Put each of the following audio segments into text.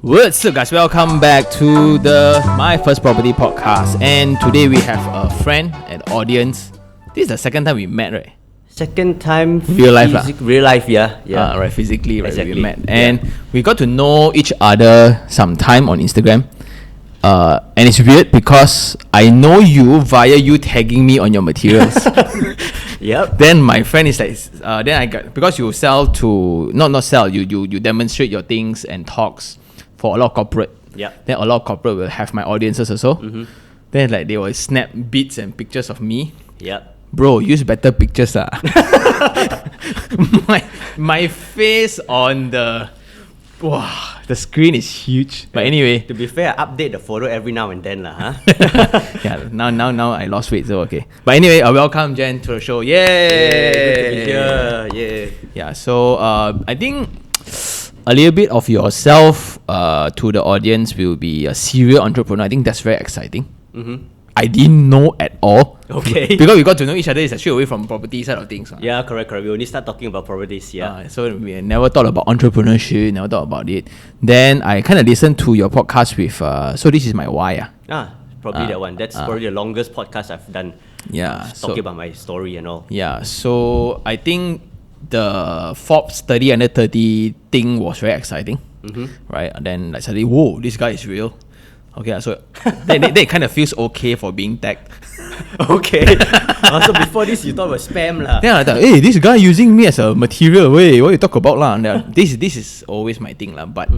What's up, guys? Welcome back to the My First Property podcast. And today we have a friend and audience. This is the second time we met, right? Second time Real life lah. Real life, yeah. Right, physically, right, Exactly. we met. And we got to know each other sometime on Instagram. And it's weird because I know you via you tagging me on your materials. Yep. Then my friend is like, then I got, because you sell to, not sell, you demonstrate your things and talks for a lot of corporate. Yep. Then a lot of corporate will have my audiences also. Then like they will snap bits and pictures of me. Yep. Bro, use better pictures lah. my face on the screen is huge. But anyway, To be fair, I update the photo every now and then lah, huh? yeah. Now I lost weight, so okay. But anyway, welcome Jen to the show. Yay! Good to be here. Yeah. Yeah. So I think a little bit of yourself to the audience will be a serial entrepreneur. I think that's very exciting. I didn't know at all. Okay. Because we got to know each other is straight away from property side of things. Yeah, correct. We only start talking about properties, yeah. So we never thought about entrepreneurship, never thought about it. Then I kind of listened to your podcast with, so this is my why. Probably that one. That's probably the longest podcast I've done. Yeah. Talking about my story and all. Yeah, so I think the Forbes 30 under 30 thing was very exciting. Right? And then like suddenly, whoa, this guy is real. Okay, so they kind of feels okay for being tagged. Okay. So before this, you thought it was spam lah. Then I thought, hey, this guy using me as a material. Wait, what you talk about lah? This is always my thing lah. But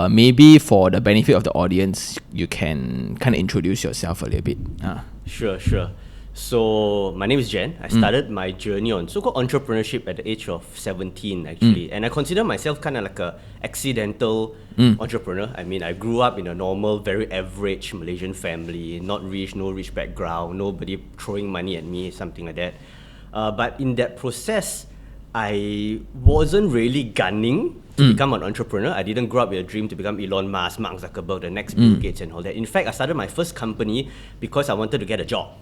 maybe for the benefit of the audience, you can kind of introduce yourself a little bit. Sure. So my name is Jen. I started my journey on so-called entrepreneurship at the age of 17 actually. And I consider myself kind of like a accidental entrepreneur. I mean, I grew up in a normal, very average Malaysian family, not rich, no rich background, nobody throwing money at me, something like that. But in that process, I wasn't really gunning to become an entrepreneur. I didn't grow up with a dream to become Elon Musk, Mark Zuckerberg, the next Bill Gates and all that. In fact, I started my first company because I wanted to get a job.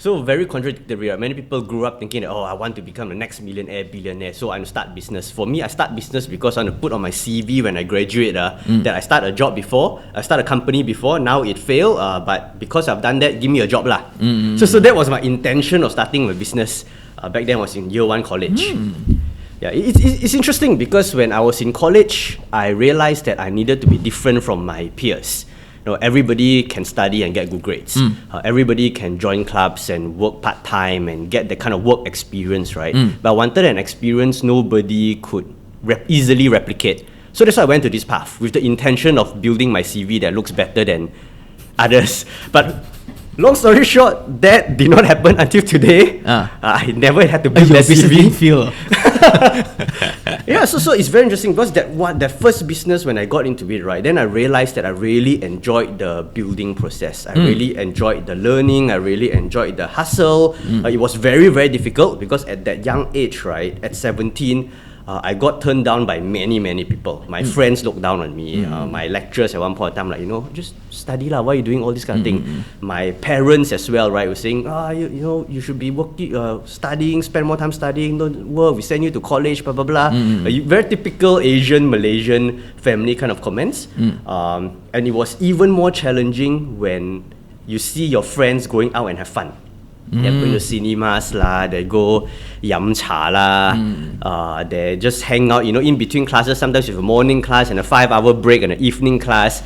So very contradictory. Right? Many people grew up thinking that, I want to become the next millionaire, billionaire, so I want to start business. For me, I start business because I want to put on my CV when I graduate that I start a job before, I start a company before, now it failed, but because I've done that, give me a job lah. So that was my intention of starting my business. Back then I was in year 1 college. Yeah, it's interesting because when I was in college, I realized that I needed to be different from my peers. Everybody can study and get good grades. Everybody can join clubs and work part-time and get that kind of work experience, right? But I wanted an experience nobody could easily replicate. So that's why I went to this path with the intention of building my CV that looks better than others. But long story short, that did not happen until today. I never had to build that CV. Yeah, so it's very interesting because that first business when I got into it, right, then I realized that I really enjoyed the building process. I really enjoyed the learning. I really enjoyed the hustle. It was very, very difficult because at that young age, right, at 17, I got turned down by many people. My friends looked down on me. My lecturers at one point in time, just study lah. Why are you doing all this kind of thing? My parents as well, right, were saying, you should be working, studying, spend more time studying. Don't work. We send you to college, blah blah blah. Very typical Asian Malaysian family kind of comments. And it was even more challenging when you see your friends going out and have fun. They're going to cinemas lah, they go yam cha lah, they just hang out, in between classes. Sometimes you have a morning class and a 5-hour break and an evening class.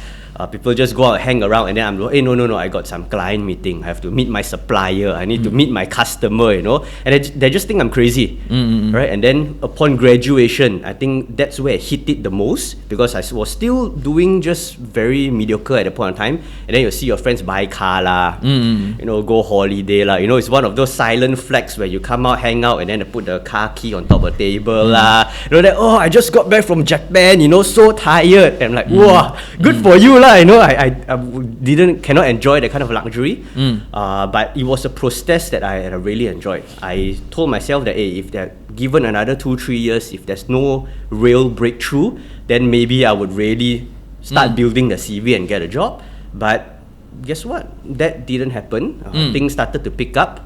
People just go out and hang around, and then I'm like, hey, no, I got some client meeting. I have to meet my supplier. I need to meet my customer, And they just think I'm crazy, right? And then upon graduation, I think that's where it hit it the most because I was still doing just very mediocre at the point of time. And then you see your friends buy car lah, go holiday lah. It's one of those silent flags where you come out, hang out, and then they put the car key on top of the table lah. I just got back from Japan, so tired. And I'm like, wow, good for you lah. I cannot enjoy that kind of luxury, but it was a process that I really enjoyed. I told myself that if they're given another 2-3 years, if there's no real breakthrough, then maybe I would really start building the CV and get a job. But guess what? That didn't happen. Things started to pick up.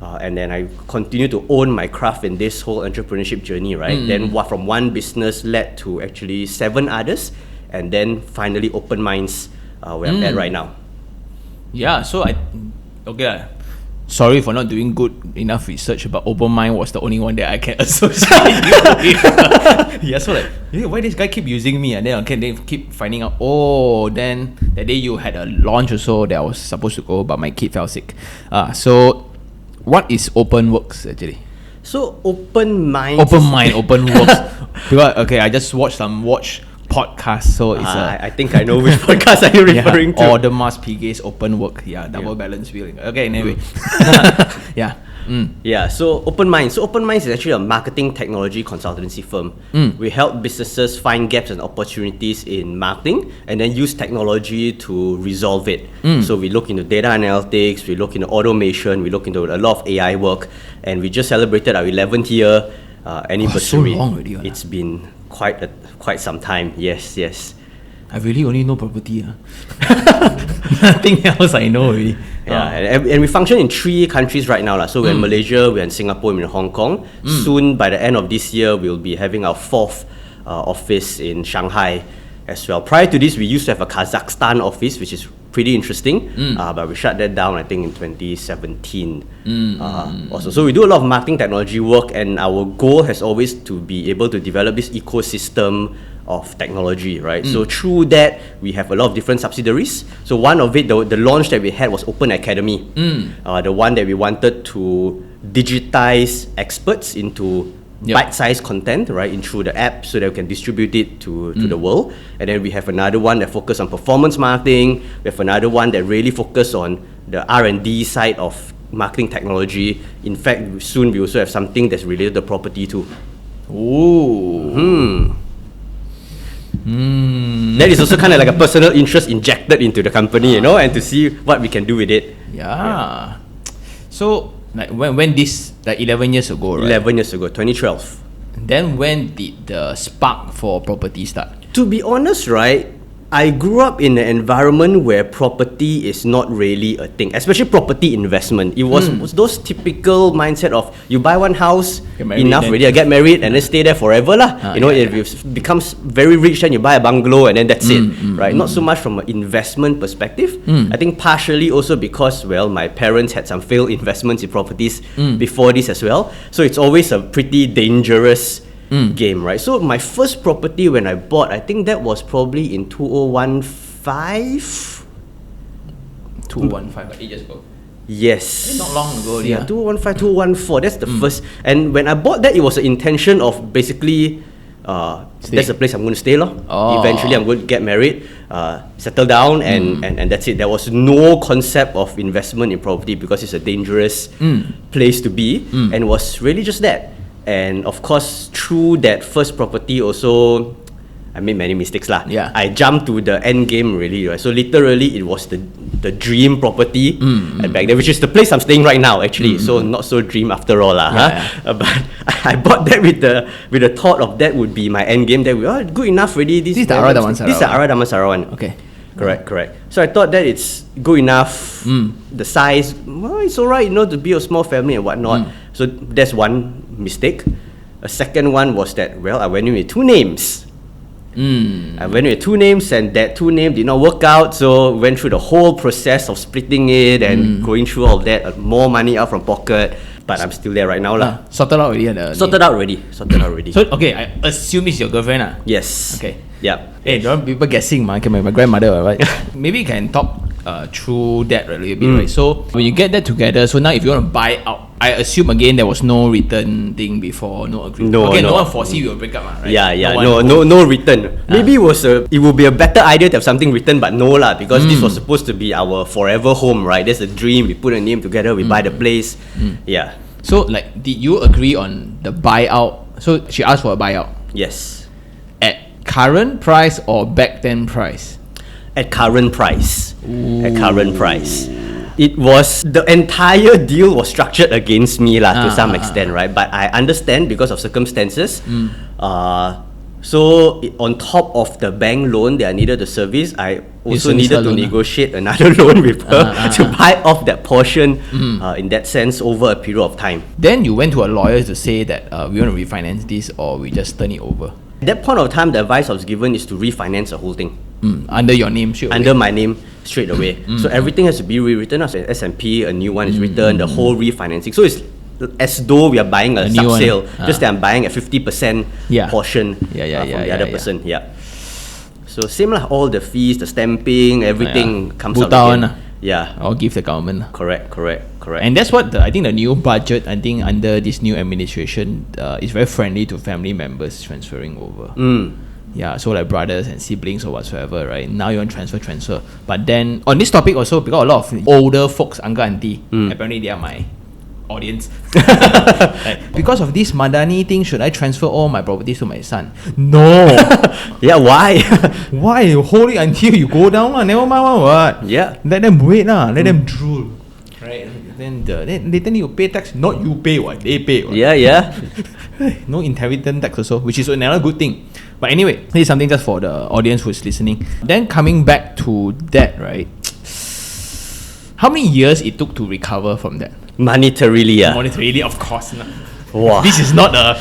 And then I continued to own my craft in this whole entrepreneurship journey, right? Then from one business led to actually 7 others. and then finally OpenMinds, where I'm at right now. Yeah, so sorry for not doing good enough research, but OpenMind was the only one that I can associate you with. Yeah, so like, why this guy keep using me? And then they keep finding out, then that day you had a launch also that I was supposed to go, but my kid fell sick. So what is OpenWorks actually? So OpenMinds. OpenWorks. Because, I just watched some podcast, so it's I think I know which podcast are you referring to. Audemars Piguet's OpenWorks, double balance wheel. Okay, anyway, Yeah, so OpenMinds. So OpenMinds is actually a marketing technology consultancy firm. We help businesses find gaps and opportunities in marketing and then use technology to resolve it. So we look into data analytics, we look into automation, we look into a lot of AI work, and we just celebrated our 11th year anniversary. So long already. It's been quite some time. Yes. I really only know property. Nothing else I know already. Yeah, and we function in 3 countries right now. So we're in Malaysia, we're in Singapore, we're in Hong Kong. Soon, by the end of this year, we'll be having our 4th office in Shanghai as well. Prior to this, we used to have a Kazakhstan office, which is pretty interesting, but we shut that down, I think, in 2017. Also, so we do a lot of marketing technology work, and our goal has always to be able to develop this ecosystem of technology, right? So through that, we have a lot of different subsidiaries. So one of it, the launch that we had was Open Academy, the one that we wanted to digitize experts into bite-sized content, right, in through the app, so that we can distribute it to the world. And then we have another one that focuses on performance marketing. We have another one that really focuses on the R&D side of marketing technology. In fact, soon we also have something that's related to property too. That is also kind of like a personal interest injected into the company, and to see what we can do with it. Yeah. So, like when this, like 11 years ago, right? 11 years ago, 2012. Then when did the spark for property start? To be honest, right, I grew up in an environment where property is not really a thing, especially property investment. It was those typical mindset of you buy one house, enough already, get married, and then stay there forever lah. It becomes very rich, then you buy a bungalow, and then that's it, right? Not so much from an investment perspective. I think partially also because, my parents had some failed investments in properties before this as well. So it's always a pretty dangerous game, right? So my first property when I bought, I think that was probably in 2015. 2015, 8 years ago. Yes. Not long ago. Yeah, 2015, 2014. That's the first. And when I bought that, it was the intention of basically, that's the place I'm going to stay. Eventually, I'm going to get married, settle down, and that's it. There was no concept of investment in property because it's a dangerous place to be, and was really just that. And of course, through that first property also, I made many mistakes lah. Yeah. I jumped to the end game really, right? So literally, it was the dream property back there, which is the place I'm staying right now actually. So not so dream after all lah. But I bought that with the thought of that would be my end game. That good enough already. This is the Ara Damansara. Okay. Correct. So I thought that it's good enough. The size, it's alright, to be a small family and whatnot. So that's one mistake. A second one was that, I went in with 2 names. I went with 2 names, and that 2 names did not work out. So went through the whole process of splitting it and going through all of that, more money out from pocket. But I'm still there right now lah. Sorted out already. Sorted out already. So I assume it's your girlfriend Yes. Okay. Yeah. Hey, don't want people guessing, man. My grandmother, right? Maybe you can talk through that a little bit, right? So when you get that together, so now if you want to buy out, I assume again there was no return thing before, no agreement. No one foresee you will break up, right? Yeah. No return. Maybe it would be a better idea to have something written, but no lah, because this was supposed to be our forever home, right? That's the dream. We put a name together, we buy the place. Yeah. So did you agree on the buyout? So she asked for a buyout. Yes. At current price or back then price? At current price. At current price. It was, the entire deal was structured against me to some extent, right? But I understand because of circumstances. So on top of the bank loan that I needed to service, I also needed to negotiate another loan with her to buy off that portion in that sense over a period of time. Then you went to a lawyer to say that we want to refinance this or we just turn it over. At that point of time, the advice I was given is to refinance the whole thing. Under your name, sure. Under my name straight away. So everything has to be rewritten as an S&P, a new one is written, the whole refinancing. So it's as though we are buying a new one, sub-sale, just that I'm buying a 50% portion from the other person. Yeah. So same lah, all the fees, the stamping, everything comes out again. Yeah. Or give the government. Correct. And that's what I think the new budget, I think under this new administration, is very friendly to family members transferring over. Yeah, so like brothers and siblings or whatsoever, right? Now you want transfer. But then on this topic also, because a lot of older folks, uncle, auntie, apparently they are my audience. Like, because of this Madani thing, should I transfer all my properties to my son? No. Yeah, why? Why? You hold it until you go down lah. Never mind what? Yeah. Let them wait lah. Let them drool. Right? Then later you pay tax. Not you pay what? They pay what? Yeah. No inheritance tax also, which is another good thing. But anyway, this is something just for the audience who's listening. Then coming back to that, right? How many years it took to recover from that? Monetarily, Monetarily, of course. Nah. Wow. This is not a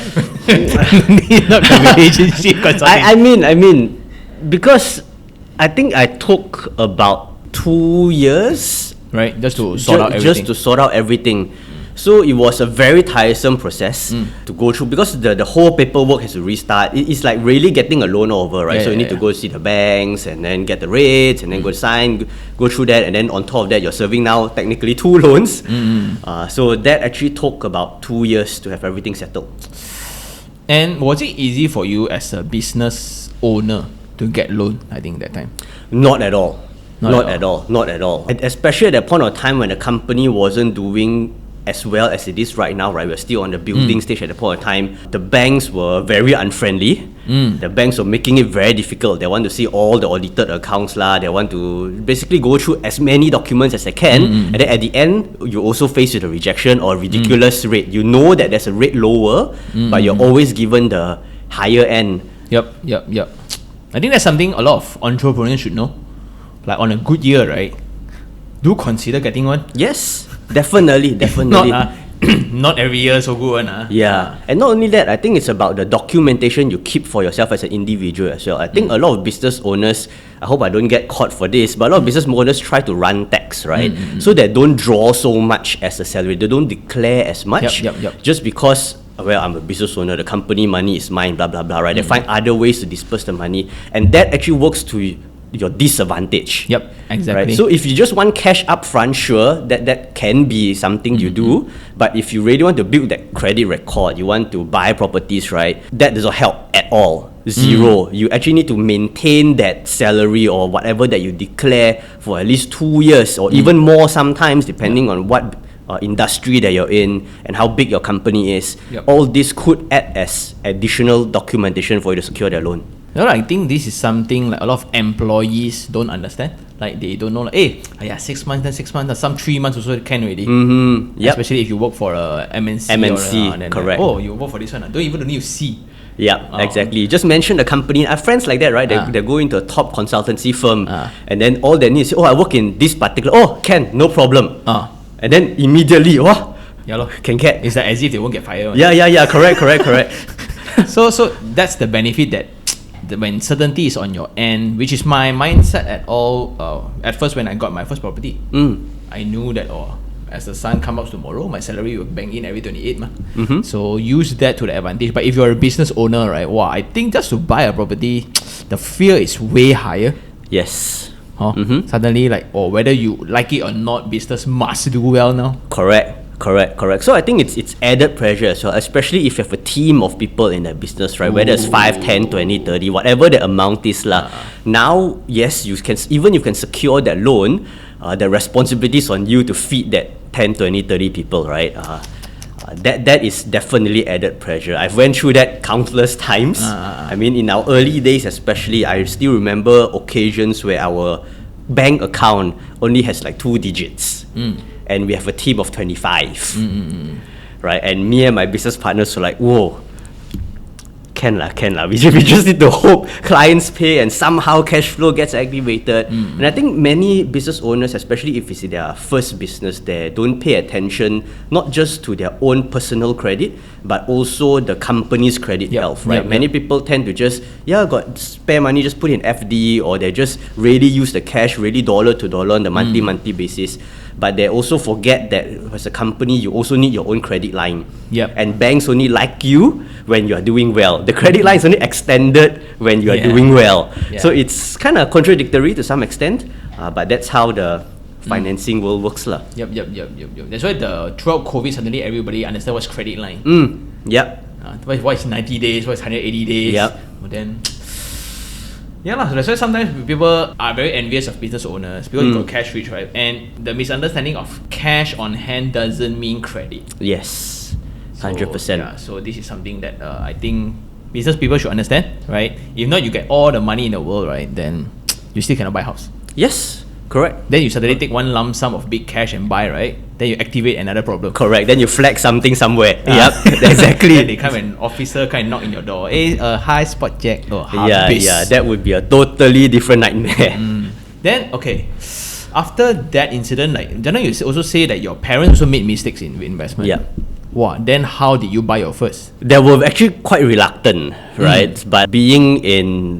not a relationship consulting. I mean, because I think I took about 2 years, right? Just to sort out everything. Just to sort out everything. So it was a very tiresome process to go through, because the whole paperwork has to restart. It's like really getting a loan over, right? So you need to go see the banks and then get the rates and then go sign, go through that, and then on top of that, you're serving now technically 2 loans. So that actually took about 2 years to have everything settled. And was it easy for you as a business owner to get loan, I think, that time? Not at all. Not at all. And especially at that point of time when the company wasn't doing as well as it is right now, right? We're still on the building stage at the point of time. The banks were very unfriendly. The banks were making it very difficult. They want to see all the audited accounts lah. They want to basically go through as many documents as they can. And then at the end, you also face with a rejection or ridiculous rate. You know that there's a rate lower, but you're always given the higher end. Yep. I think that's something a lot of entrepreneurs should know. Like on a good year, right? Do consider getting one. Yes. Definitely. Not every year so good one. Yeah. And not only that, I think it's about the documentation you keep for yourself as an individual as well. I think a lot of business owners, I hope I don't get caught for this, but a lot of business owners try to run tax, right? So they don't draw so much as a salary. They don't declare as much. Yep. Just because, well, I'm a business owner, the company money is mine, blah, blah, blah, right? They find other ways to disperse the money. And that actually works to your disadvantage. Yep, exactly. Right? So if you just want cash up front, sure, that can be something you do. But if you really want to build that credit record, you want to buy properties, right? That doesn't help at all. Zero. You actually need to maintain that salary or whatever that you declare for at least 2 years or even more sometimes, depending on what industry that you're in and how big your company is. All this could act as additional documentation for you to secure their loan. You know, I think this is something like a lot of employees don't understand. Like they don't know, like, 6 months, then 6 months, some 3 months also can already. Especially if you work for a MNC. Correct. You work for this one. Don't even need to see. Yeah, exactly. Just mention the company. I have friends like that, right? They go into a top consultancy firm, and then all they need is, I work in this particular. Ken, no problem. And then immediately, can get. It's like as if they won't get fired. Yeah. Correct. So that's the benefit that when certainty is on your end, which is my mindset at first when I got my first property. I knew that as the sun comes up tomorrow, my salary will bank in every 28 So use that to the advantage. But if you're a business owner, right, I think just to buy a property, the fear is way higher. Yes. Suddenly, whether you like it or not, business must do well now. Correct. So I think it's added pressure as well, especially if you have a team of people in that business, right? Whether it's 5, 10, 20, 30, whatever the amount is lah. Now, yes, you can secure that loan. The responsibility is on you to feed that 10, 20, 30 people, right? That is definitely added pressure. I've went through that countless times. I mean, in our early days especially, I still remember occasions where our bank account only has 2 digits. And we have a team of 25, right? And me and my business partners were like, whoa, Can lah. We just need to hope clients pay and somehow cash flow gets activated. And I think many business owners, especially if it's their first business, they don't pay attention not just to their own personal credit, but also the company's credit health, right? Many people tend to just, got spare money, just put in FD, or they just really use the cash really dollar to dollar on the monthly basis. But they also forget that as a company, you also need your own credit line. And banks only like you when you are doing well. The credit line is only extended when you are doing well. So it's kind of contradictory to some extent, but that's how the financing world works lah. Yep. That's why throughout COVID, suddenly everybody understand what's credit line. What is 90 days, what is 180 days. But then, that's why sometimes people are very envious of business owners because you got cash rich, right? And the misunderstanding of cash on hand doesn't mean credit. Yes, 100%. So this is something that I think business people should understand, right? If not, you get all the money in the world, right? Then you still cannot buy a house. Yes, correct. Then you suddenly take one lump sum of big cash and buy, right? Then you activate another problem. Correct. Then you flag something somewhere. Exactly. Then they come an officer kind of knock in your door. Hey, hi, spot check. That would be a totally different nightmare. Then after that incident, like Jana, you also say that your parents also made mistakes in investment. Wow, then how did you buy your first? They were actually quite reluctant, right? But being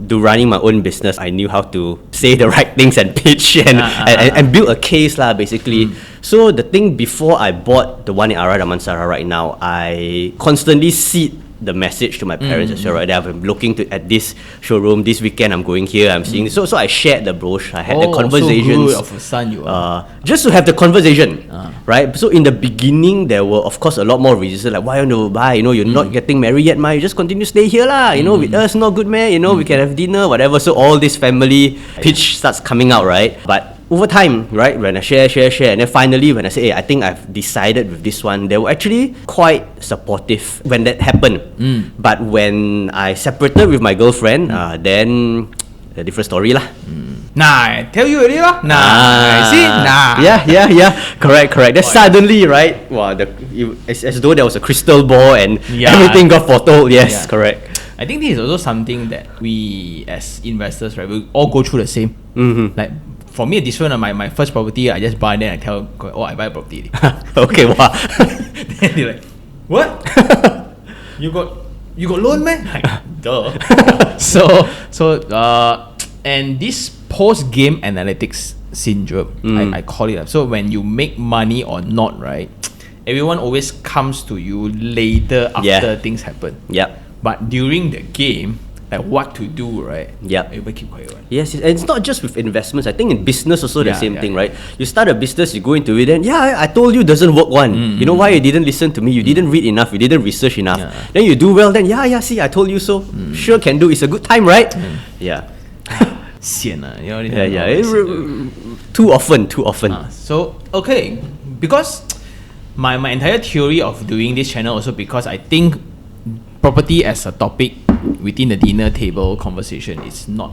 running my own business, I knew how to say the right things and pitch and build a case lah, basically. So the thing before I bought the one in Ara Damansara right now, I constantly seed the message to my parents as well, right? That I'm looking at this showroom this weekend. I'm going here. I'm seeing this. So I shared the brochure. I had the conversations. So good of a son you are. Just to have the conversation, right? So in the beginning, there were of course a lot more resistance. Like, why don't you buy? You're not getting married yet, ma. You just continue to stay here lah. With us, not good, man. We can have dinner, whatever. So all this family pitch starts coming out, right? But over time, right, when I share, and then finally when I say, hey, I think I've decided with this one, they were actually quite supportive when that happened. But when I separated with my girlfriend, then a different story lah. Nah, I tell you already lah. Nah, see? Nah. Yeah. Correct. Then suddenly, right, wow, as though there was a crystal ball and everything got foretold. Yes, correct. I think this is also something that we as investors, right, we all go through the same. Like, for me, this one, my first property, I just buy, then I tell, I buy a property. Okay, wow. Then they're like, what? You got loan, man? Like, duh. And this post-game analytics syndrome, I call it. So when you make money or not, right, everyone always comes to you later after things happen. But during the game, like what to do, right? Everybody keep quiet. Right? Yes, and it's not just with investments. I think in business also the same thing, right? You start a business, you go into it, and I told you doesn't work one. You know why you didn't listen to me? You didn't read enough. You didn't research enough. Then you do well. Then see, I told you so. Sure can do. It's a good time, right? Sian, Too often. So okay, because my entire theory of doing this channel also because I think property as a topic within the dinner table conversation is not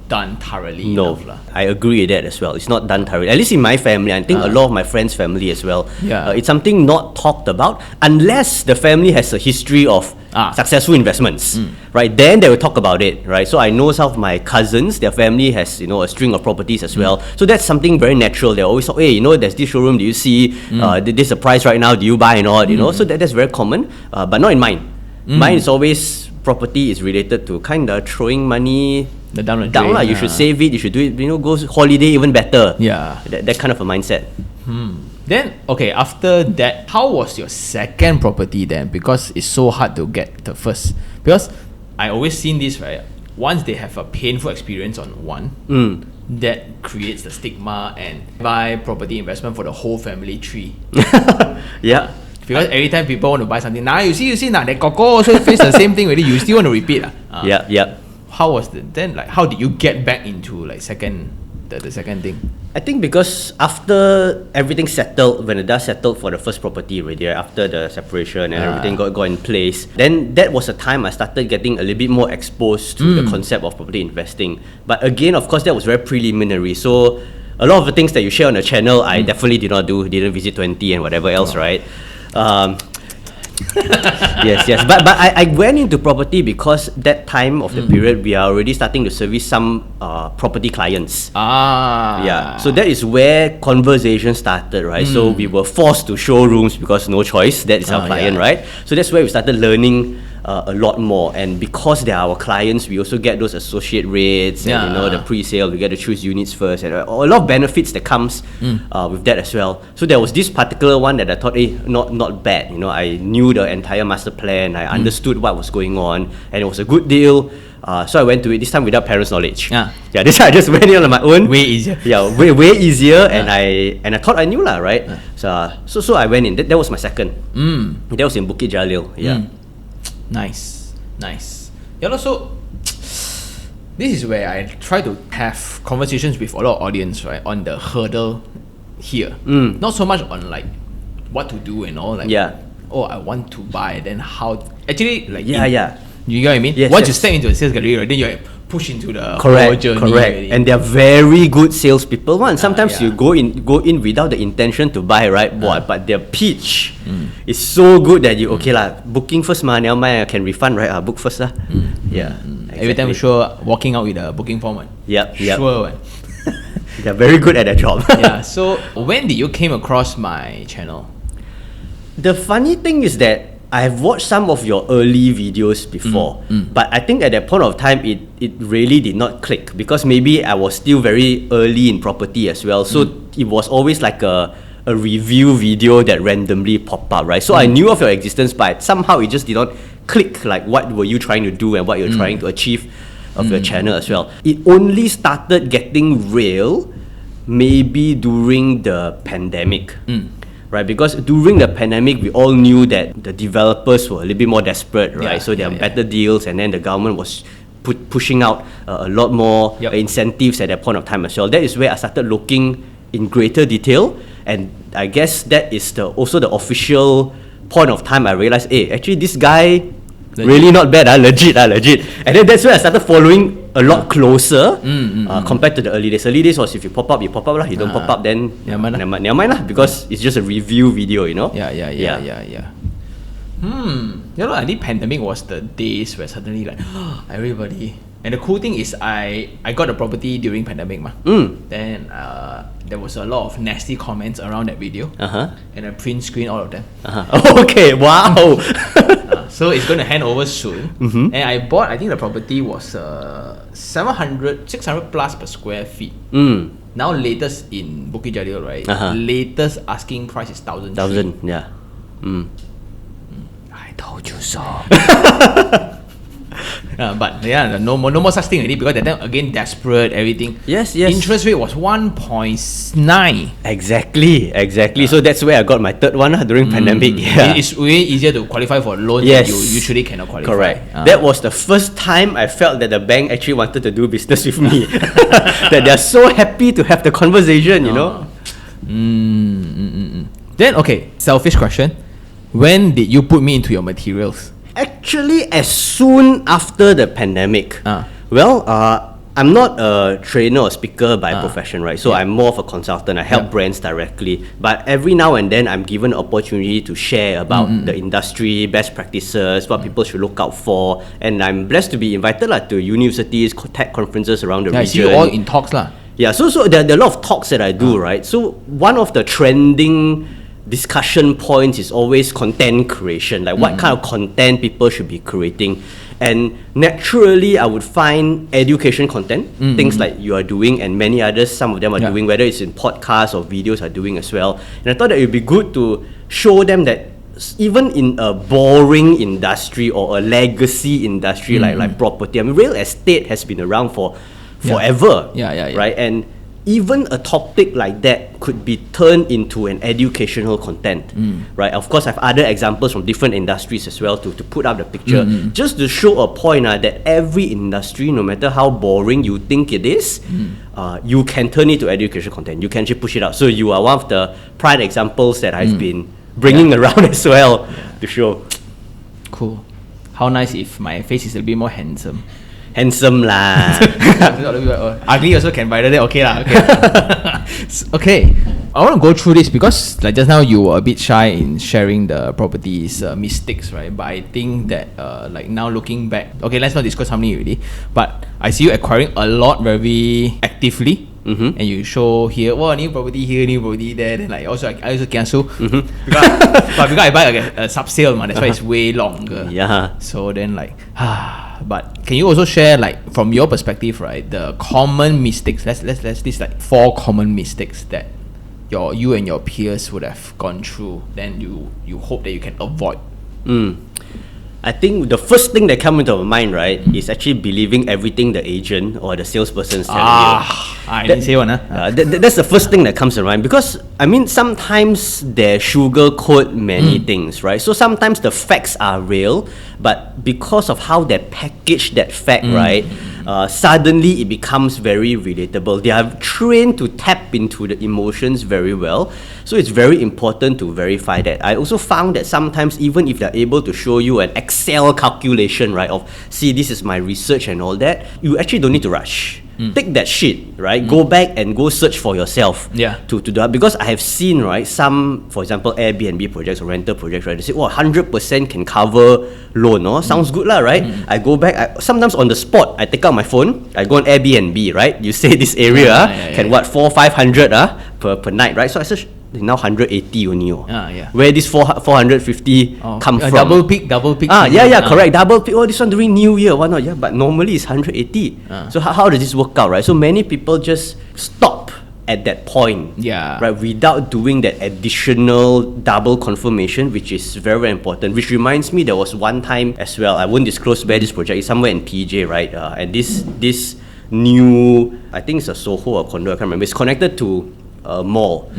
done thoroughly enough lah. I agree with that as well. It's not done thoroughly. At least in my family, I think a lot of my friends' family as well. It's something not talked about unless the family has a history of successful investments, right? Then they will talk about it, right? So I know some of my cousins, their family has a string of properties as well. So that's something very natural. They always talk, hey, there's this showroom. Do you see? This is the price right now. Do you buy or not? So that's very common, but not in mine. Mine is always property is related to kind of throwing money down lah. You should save it. You should do it. Go holiday even better. That kind of a mindset. Then after that, how was your second property then? Because it's so hard to get the first. Because I always seen this, right? Once they have a painful experience on one, that creates the stigma and buy property investment for the whole family tree. Because every time people want to buy something, you see, that Coco also face the same thing already. You still want to repeat. How was how did you get back into the second thing? I think because after everything settled, when the dust settled for the first property already, after the separation and everything got in place, then that was the time I started getting a little bit more exposed to the concept of property investing. But again, of course, that was very preliminary. So a lot of the things that you share on the channel, I definitely did not do. Didn't visit 20 and whatever else, right? Yes. But I went into property because that time of the period we are already starting to service some property clients. Yeah. So that is where conversation started, right? So we were forced to showrooms because no choice. That is our client, right? So that's where we started learning a lot more, and because they are our clients, we also get those associate rates and the pre-sale. We get to choose units first, and a lot of benefits that comes with that as well. So there was this particular one that I thought, not bad. I knew the entire master plan. I understood what was going on, and it was a good deal. So I went to it this time without parents' knowledge. This time I just went in on my own. Way easier. Way easier, and I thought I knew lah, right? So I went in. That was my second. That was in Bukit Jalil. Nice. So this is where I try to have conversations with a lot of audience, right, on the hurdle here. Not so much on like what to do and all, like I want to buy, then how actually like you get what I mean? Once you step into a sales career, then you're pushed into the whole journey. Correct. And they're very good salespeople. Sometimes you go in without the intention to buy, right? But their pitch is so good that you booking first never mind, I can refund, right? Book first lah. Exactly. Every time sure walking out with a booking form. Sure. They're very good at their job. So when did you came across my channel? The funny thing is that I've watched some of your early videos before, but I think at that point of time, it really did not click because maybe I was still very early in property as well. So it was always like a review video that randomly popped up, right? So I knew of your existence, but somehow it just did not click, like what were you trying to do and what you're trying to achieve of your channel as well. It only started getting real maybe during the pandemic. Right, because during the pandemic, we all knew that the developers were a little bit more desperate, right? So there are better deals, and then the government was pushing out a lot more incentives at that point of time as well. That is where I started looking in greater detail, and I guess that is also the official point of time I realized, actually this guy really not bad, legit. And then that's where I started following a lot closer compared to the early days. Early days was if you pop up lah. You don't pop up, then never mind lah, because it's just a review video, Yeah, I think pandemic was the days where suddenly like everybody. And the cool thing is I got a property during pandemic Then there was a lot of nasty comments around that video. And I print screen all of them. Okay, wow. So it's going to hand over soon. And I bought, I think the property was 600 plus per square feet. Now latest in Bukit Jalil, right? Latest asking price is 1,000. Yeah. I told you so. But no more such thing already because that time again desperate everything. Yes. Interest rate was 1.9. Exactly. So that's where I got my third one during pandemic. It's way easier to qualify for loans that you usually cannot qualify. Correct. That was the first time I felt that the bank actually wanted to do business with me. That they're so happy to have the conversation, Then selfish question. When did you put me into your materials? Actually, as soon after the pandemic. I'm not a trainer or speaker by profession, right? So I'm more of a consultant. I help brands directly. But every now and then, I'm given an opportunity to share about the industry, best practices, what people should look out for. And I'm blessed to be invited to universities, tech conferences around the region. I see you all in talks lah. So there are a lot of talks that I do, right? So one of the trending discussion points is always content creation, like what kind of content people should be creating. And naturally, I would find education content, things like you are doing and many others, some of them are doing, whether it's in podcasts or videos are doing as well. And I thought that it would be good to show them that even in a boring industry or a legacy industry like property, real estate has been around for forever, right? And even a topic like that could be turned into an educational content, right? Of course, I have other examples from different industries as well to put up the picture, just to show a point that every industry, no matter how boring you think it is, you can turn it to education content. You can actually push it out. So you are one of the prime examples that I've been bringing around as well to show. Cool. How nice if my face is a bit more handsome. Handsome lah. Ugly also can buy that. Okay lah. Okay. Okay. I want to go through this because like just now you were a bit shy in sharing the properties mistakes, right? But I think that like now looking back, okay, let's not discuss how many already, but I see you acquiring a lot very actively. And you show here, oh, new property here, new property there. Then like I also cancel because I buy a sub sale, man. That's why it's way longer. Yeah. So then like, but can you also share like from your perspective, right? The common mistakes. Let's list like 4 common mistakes that you and your peers would have gone through. Then you hope that you can avoid. I think the first thing that comes into my mind, right, is actually believing everything the agent or the salesperson is telling you. I didn't say one, that's the first thing that comes to mind, because I mean sometimes they sugarcoat many things, right? So sometimes the facts are real, but because of how they package that fact, right, suddenly it becomes very relatable. They are trained to tap into the emotions very well, so it's very important to verify that. I also found that sometimes even if they're able to show you an Excel calculation, right, of see this is my research and all that, you actually don't need to rush. Take that shit, right? Go back and go search for yourself. To do that, because I have seen, right, some, for example, Airbnb projects or rental projects, right? They say, 100% can cover loan, no? Sounds good lah, right? I go back, sometimes on the spot, I take out my phone, I go on Airbnb, right? You say this area can what 400-500 per night, right? So I search. Now 180 only. Where this 450 come from? Double peak. Correct. Double peak. Oh, this one during New Year. Why not? Yeah, but normally it's 180. So how does this work out, right? So many people just stop at that point, right, without doing that additional double confirmation, which is very, very important. Which reminds me, there was one time as well. I won't disclose where this project is. Somewhere in PJ, right? And this new, I think it's a Soho or condo. I can't remember. It's connected to a mall.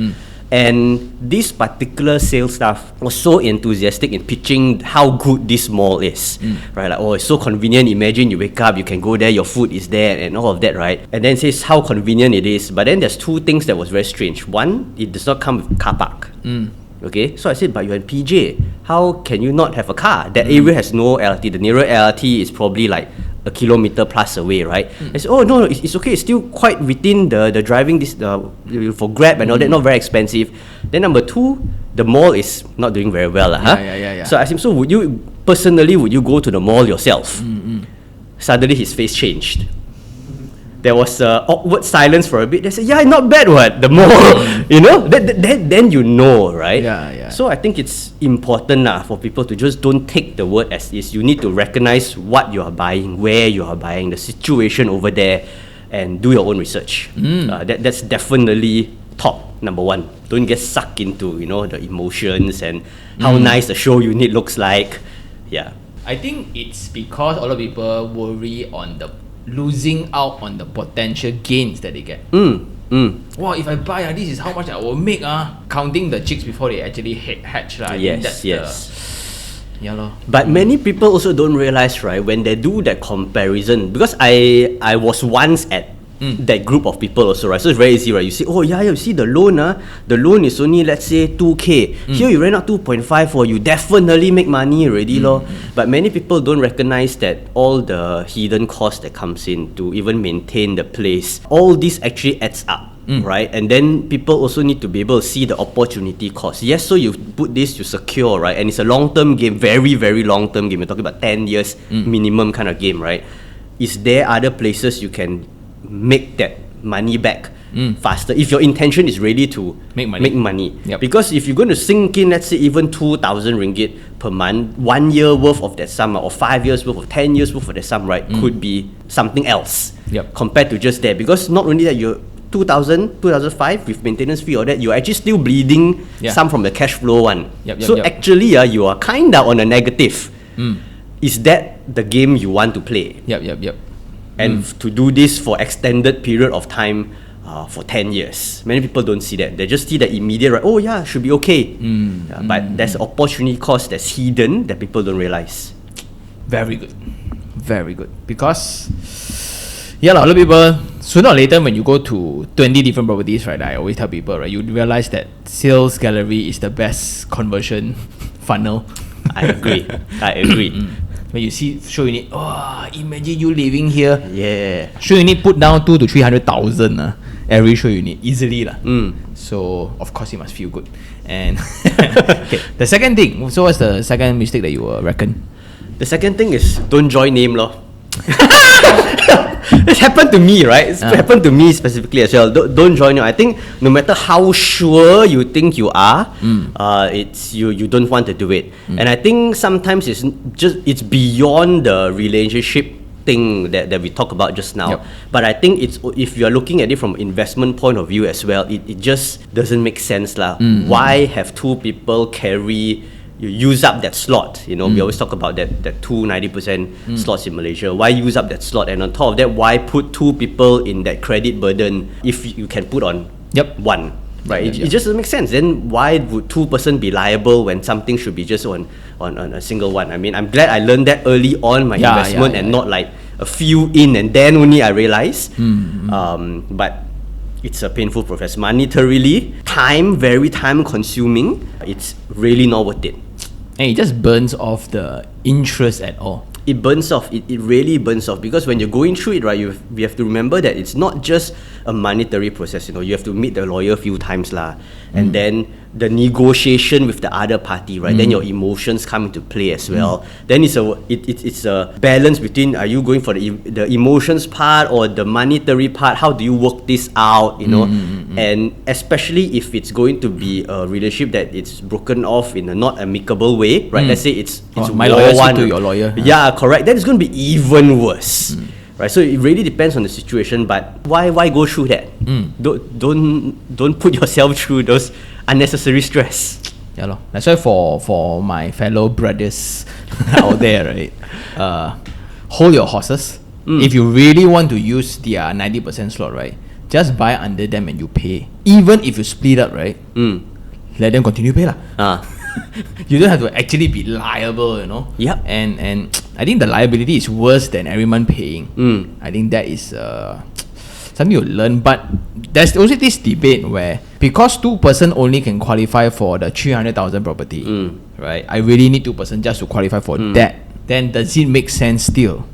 And this particular sales staff was so enthusiastic in pitching how good this mall is, right? Like, oh, it's so convenient. Imagine you wake up, you can go there, your food is there, and all of that, right? And then says how convenient it is. But then there's 2 things that was very strange. One, it does not come with car park. Okay, so I said, but you're in PJ. How can you not have a car? That area has no LRT. The nearer LRT is probably like a kilometer plus away, right? I said, oh no, it's okay. It's still quite within the driving this for Grab and all that. Not very expensive. Then number 2, the mall is not doing very well, So I asked him, so would you go to the mall yourself? Suddenly his face changed. There was awkward silence for a bit. They said, yeah, not bad, what? The mall, you know? Then you know, right? So I think it's important for people to just don't take the word as is. You need to recognize what you are buying, where you are buying, the situation over there, and do your own research. That's definitely top, number 1. Don't get sucked into, the emotions and how nice the show unit looks like. I think it's because a lot of people worry on the losing out on the potential gains that they get. Wow, if I buy, this is how much I will make. Counting the chicks before they actually hatch. Yes. But many people also don't realize, right, when they do that comparison, because I was once at that group of people also, right? So it's very easy, right? You say, oh yeah, you see the loan, the loan is only, let's say, 2K. Here you rent out 2.5 for, you definitely make money already, But many people don't recognize that all the hidden cost that comes in to even maintain the place, all this actually adds up. Right? And then people also need to be able to see the opportunity cost. Yes, so you put this to secure, right? And it's a long-term game, very, very long-term game. You're talking about 10 years minimum kind of game, right? Is there other places you can make that money back faster if your intention is really to make money? Because if you're going to sink in, let's say, even 2,000 ringgit per month, 1 year worth of that sum, or 5 years worth, or 10 years worth of that sum, right, could be something else compared to just there. Because not only that, you're 2000, 2005 with maintenance fee or that, you're actually still bleeding some from the cash flow one. Actually, you are kinda on a negative. Is that the game you want to play? And to do this for extended period of time, for 10 years. Many people don't see that. They just see the immediate, right? Oh yeah, should be okay. But there's opportunity cost that's hidden that people don't realize. Very good. Because a lot of people, sooner or later when you go to 20 different properties, right, I always tell people, right, you realize that sales gallery is the best conversion funnel. I agree. when you see show unit, imagine you living here. Yeah. Show unit put down 200,000 to 300,000 every show unit easily lah. So of course it must feel good. And okay, the second thing. So what's the second mistake that you reckon? The second thing is don't join name lor. It's happened to me, right? It's happened to me specifically as well. Don't join. I think no matter how sure you think you are, it's you don't want to do it. And I think sometimes it's beyond the relationship thing that we talked about just now. But I think it's, if you are looking at it from investment point of view as well, it just doesn't make sense lah. Why have two people you use up that slot? You know, we always talk about that 90% slots in Malaysia. Why use up that slot? And on top of that, why put two people in that credit burden if you can put on one? Right? It just doesn't make sense. Then why would two person be liable when something should be just on a single one? I mean, I'm glad I learned that early on my investment and not like a few in and then only I realized. But it's a painful process. Monetarily, very time consuming. It's really not worth it. And it just burns off the interest at all. It burns off. It really burns off, because when you're going through it, right, we have to remember that it's not just a monetary process. You know, you have to meet the lawyer a few times lah, and then the negotiation with the other party, right? Then your emotions come into play as well. Then it's a balance between, are you going for the emotions part or the monetary part? How do you work this out? You know, and especially if it's going to be a relationship that it's broken off in a not amicable way, right? Let's say it's my lawyer speak to your lawyer. Yeah, correct. Then it's going to be even worse. Right, so it really depends on the situation, but why go through that? Don't put yourself through those unnecessary stress. Yeah, lor. That's why for my fellow brothers out there, right? Hold your horses. If you really want to use their 90% slot, right? Just buy under them and you pay. Even if you split up, right? Let them continue pay lah. You don't have to actually be liable, you know. Yep. And I think the liability is worse than every month paying. I think that is something you learn. But there's also this debate where, because two person only can qualify for the 300,000 property, right? I really need two person just to qualify for that. Then does it make sense still?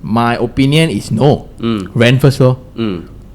My opinion is no. Rent first, lor.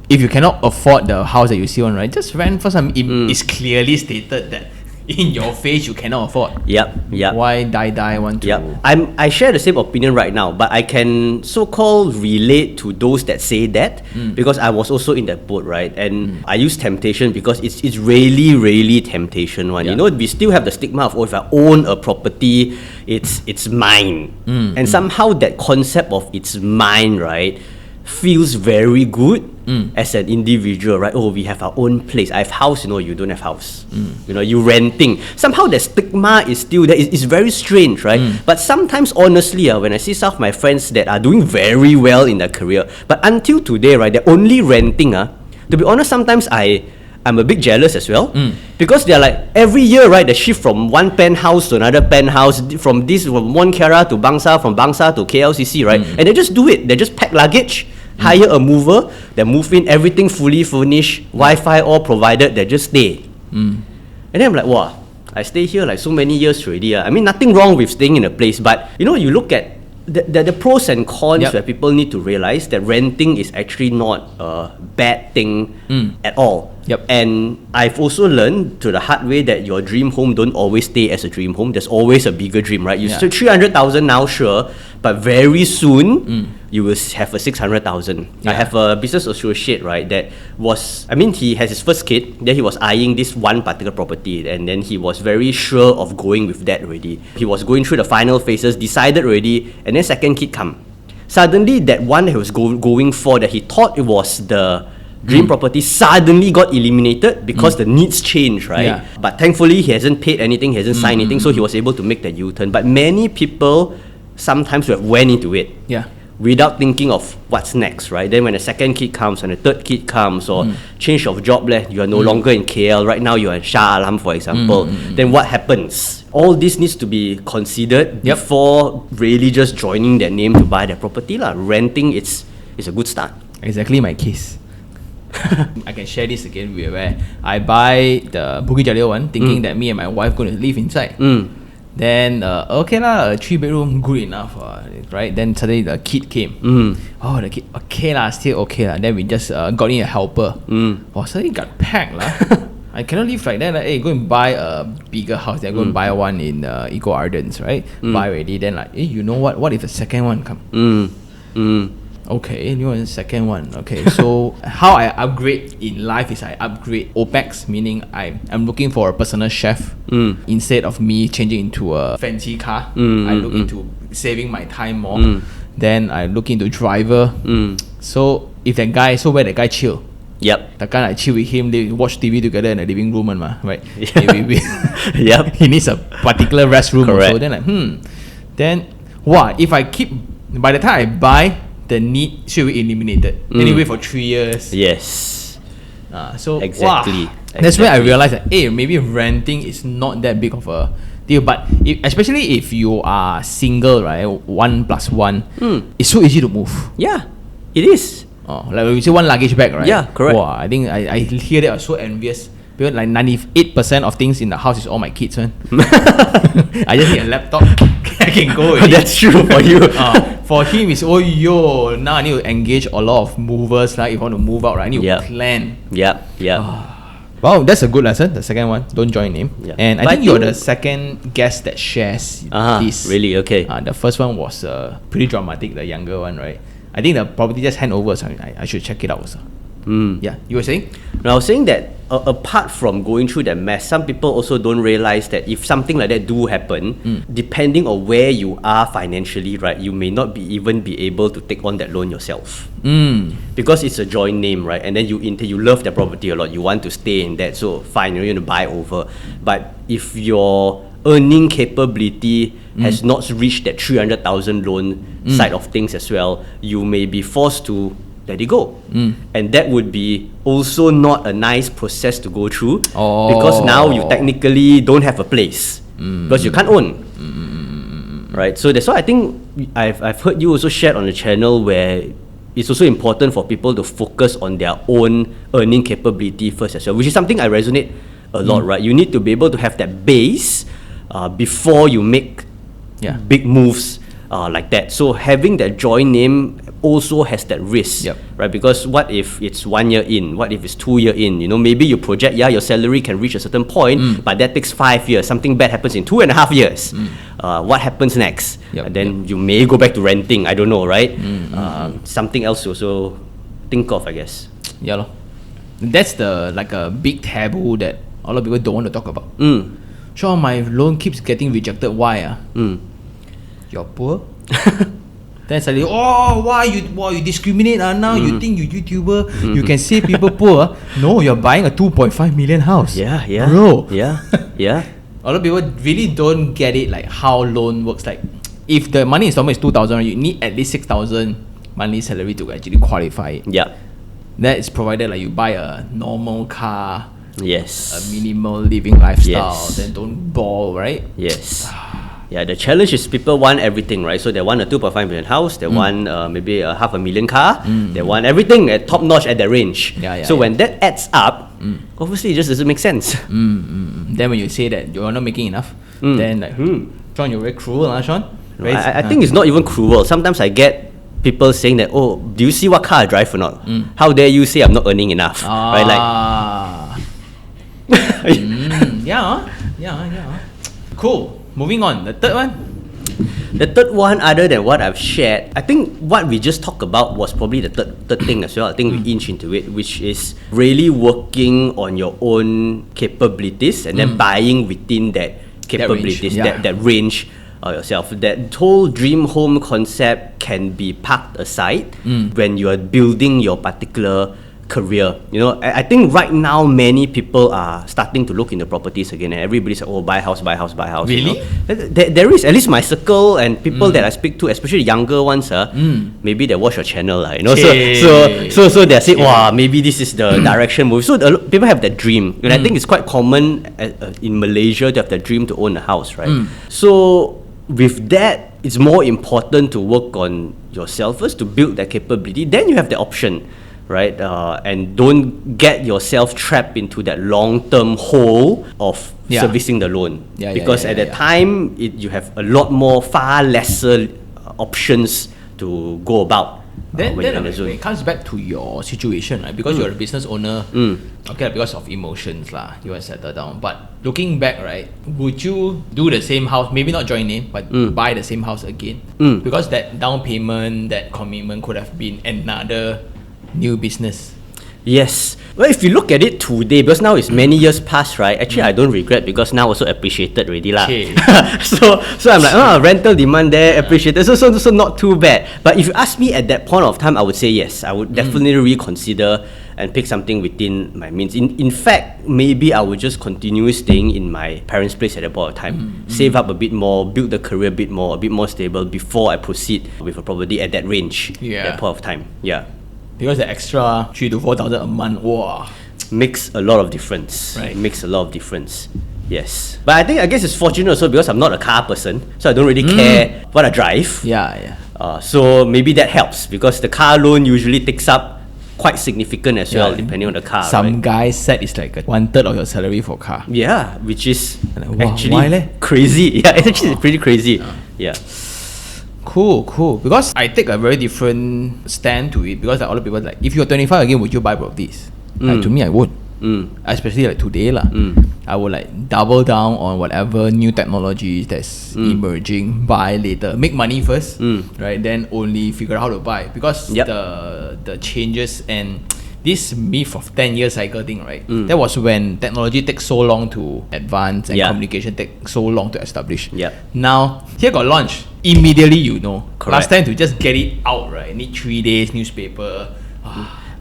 If you cannot afford the house that you see on, right, just rent first. It's clearly stated that in your face you cannot afford. Yep. Why die want to? I share the same opinion right now, but I can so-called relate to those that say that, because I was also in that boat, right? And I use temptation because it's really temptation one. You know, we still have the stigma of, if I own a property, it's mine. And somehow that concept of it's mine, right, feels very good as an individual, right? Oh, we have our own place. I have house, you know, you don't have house. You know, you renting. Somehow the stigma is still there. It's very strange, right? But sometimes, honestly, when I see some of my friends that are doing very well in their career, but until today, right, they're only renting. To be honest, sometimes I'm a bit jealous as well, because they're like, every year, right, they shift from one penthouse to another penthouse, from one Kiara to Bangsa, from Bangsa to KLCC, right? And they just do it. They just pack luggage, hire a mover, they move in, everything fully furnished, Wi-Fi all provided, they just stay. And then I'm like, wow, I stay here like so many years already. I mean, nothing wrong with staying in a place, but you know, you look at the pros and cons where people need to realize that renting is actually not a bad thing at all. And I've also learned to the hard way that your dream home don't always stay as a dream home. There's always a bigger dream, right? You still 300,000 now, sure, but very soon you will have a 600,000. I have a business associate, right, that was, I mean, he has his first kid, then he was eyeing this one particular property, and then he was very sure of going with that already. He was going through the final phases, decided already, and then second kid come. Suddenly that one that he was going for, that he thought it was the dream property, suddenly got eliminated because the needs change, right? But thankfully he hasn't paid anything, he hasn't signed anything, so he was able to make that U-turn. But many people sometimes have went into it without thinking of what's next, right? Then when the second kid comes and the third kid comes, or change of job, you are no longer in KL, right now you're in Shah Alam, for example, then what happens? All this needs to be considered before really just joining their name to buy their property. Renting, it's a good start. Exactly my case. I can share this again where I buy the Bukit Jalil one, thinking that me and my wife going to live inside. Then okay lah, 3-bedroom good enough, right? Then suddenly the kid came. Oh, the kid okay lah, still okay lah. Then we just got in a helper. Oh, suddenly got packed lah. I cannot live like that. Like, hey, go and buy a bigger house. Then go and buy one in Eco Ardens, right? Buy already. Then like, hey, you know what? What if the second one come? Okay, you want the second one. Okay, so how I upgrade in life is I upgrade OPEX, meaning I'm looking for a personal chef instead of me changing into a fancy car. I look into saving my time more. Then I look into driver. So if that guy, so where the guy chill? Yep. The guy I chill with him, they watch TV together in the living room, right? Yep. He needs a particular restroom. Correct. So then like, then what? If I keep, by the time I buy, the need should be eliminated. Anyway, for 3 years. Yes. So exactly. That's where I realized that maybe renting is not that big of a deal. But especially if you are single, right? 1+1, it's so easy to move. Yeah, it is. Like when you say one luggage bag, right? Yeah, correct. Wow, I think I hear that, I'm so envious. Because like 98% of things in the house is all my kids, man. I just need a laptop. I can go already. That's true for you. For him, it's now I need to engage a lot of movers. Like if I want to move out, right, I need to plan. Yep. Wow, that's a good lesson. The second one, don't join him. Yeah. And I think you're the second guest that shares this. Really? Okay. The first one was pretty dramatic, the younger one, right? I think the property just hand over, so I should check it out also. Yeah, you were saying? No, I was saying that apart from going through that mess, some people also don't realize that if something like that do happen, depending on where you are financially, right, you may not even be able to take on that loan yourself. Because it's a joint name, right? And then you love the property a lot, you want to stay in that, so fine, you're going to buy over. But if your earning capability has not reached that 300,000 loan side of things as well, you may be forced to let it go. And that would be also not a nice process to go through, because now you technically don't have a place because you can't own. Right? So that's why I think I've heard you also shared on the channel where it's also important for people to focus on their own earning capability first as well, which is something I resonate a lot, right? You need to be able to have that base before you make big moves like that. So having that joint name also has that risk, right? Because what if it's 1 year in? What if it's 2 year in? You know, maybe you project, your salary can reach a certain point, but that takes 5 years. Something bad happens in 2.5 years. What happens next? Then you may go back to renting. I don't know, right? Something else to also think of, I guess. Yeah, lor. That's like a big taboo that a lot of people don't want to talk about. Sure, my loan keeps getting rejected. Why? You're poor. Then suddenly, why you discriminate? Now you think you YouTuber, you can say people poor. No, you're buying a 2.5 million house. Bro. Yeah. A lot of people really don't get it, like how loan works. Like if the money installment is 2,000, you need at least 6,000 monthly salary to actually qualify it. That is provided like you buy a normal car, a minimal living lifestyle, then don't ball, right? Yeah, the challenge is people want everything, right? So they want a 2.5 million house, they want maybe a 500,000 car, they want everything at top notch at their range. So when that adds up, obviously it just doesn't make sense. Then when you say that you're not making enough, then like, Sean, you're very cruel, Sean? I think it's not even cruel. Sometimes I get people saying that, do you see what car I drive or not? How dare you say I'm not earning enough? Right? Cool. Moving on, the third one. The third one, other than what I've shared, I think what we just talked about was probably the third thing as well. I think we inch into it, which is really working on your own capabilities and then buying within that capabilities, that range yourself. That whole dream home concept can be parked aside when you are building your particular career. You know, I think right now many people are starting to look into properties again, and everybody's like, buy house. Really? You know? There is, at least my circle and people that I speak to, especially younger ones, maybe they watch your channel, you know. So they say, wow, maybe this is the direction move. So people have that dream, and I think it's quite common in Malaysia to have that dream to own a house, right? So with that, it's more important to work on yourself first to build that capability. Then you have the option right? And don't get yourself trapped into that long-term hole of servicing the loan. Because at that time, you have a lot more, far lesser options to go about. Then it comes back to your situation, right? Because you're a business owner, okay, because of emotions lah, you want to settle down. But looking back, right, would you do the same house, maybe not join name, but buy the same house again? Because that down payment, that commitment could have been another new business. Yes. Well, if you look at it today, because now it's many years past, right? Actually, I don't regret because now also appreciated already lah. Okay. so I'm like, rental demand there, appreciated. So not too bad. But if you ask me at that point of time, I would say yes. I would definitely reconsider and pick something within my means. In fact, maybe I would just continue staying in my parents' place at that point of time. Save up a bit more, build the career a bit more stable before I proceed with a property at that range. At that point of time. Yeah. Because the extra 3,000 to 4,000 a month, wow, makes a lot of difference. Right. Makes a lot of difference. Yes. But I guess it's fortunate also because I'm not a car person, so I don't really care what I drive. So maybe that helps because the car loan usually takes up quite significant as well, depending on the car. Some guy said it's like 1/3 of your salary for car. Yeah, which is actually why crazy. Yeah, it's actually pretty crazy. Yeah. Cool. Because I take a very different stand to it. Because like, a lot of people like, if you're 25 again, would you buy properties? Like, to me, I would. Especially like today lah. I would like double down on whatever new technologies that's emerging. Buy later, make money first, right? Then only figure out how to buy. Because the changes and this myth of 10-year cycle thing, right? That was when technology takes so long to advance and communication takes so long to establish. Now, here got launch. Immediately you know. Correct. Last time to just get it out, right? Need 3 days, newspaper.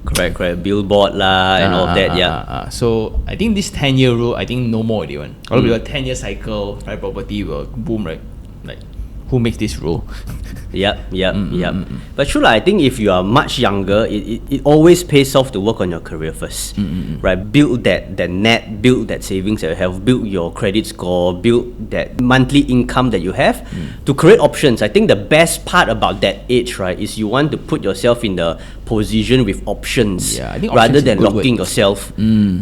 Correct. Billboard lah and all of that, So I think this 10-year rule, I think no more already one. A lot of people 10-year cycle, right? Property will boom, right? Like, who makes this rule? Yep. But true lah, I think if you are much younger, it always pays off to work on your career first, right? Build that net, build that savings that you have, build your credit score, build that monthly income that you have to create options. I think the best part about that age, right, is you want to put yourself in the position with options, I think rather options than is a good locking word. yourself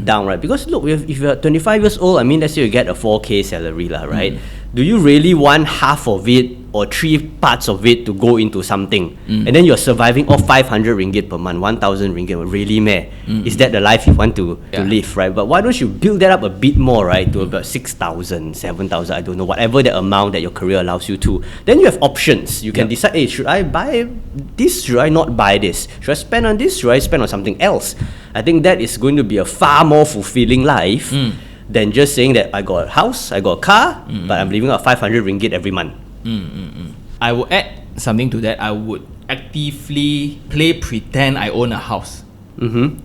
down, right? Because look, if you're 25 years old, I mean, let's say you get a 4K salary lah, right? Do you really want half of it or 3 parts of it to go into something, and then you're surviving off 500 ringgit per month, 1,000 ringgit? Really, meh? Is that the life you want to live, right? But why don't you build that up a bit more, right, to about 6,000, 7,000, I don't know, whatever the amount that your career allows you to. Then you have options. You can decide, hey, should I buy this? Should I not buy this? Should I spend on this? Should I spend on something else? I think that is going to be a far more fulfilling life than just saying that I got a house, I got a car, but I'm living out 500 ringgit every month. I would add something to that. I would actively pretend I own a house.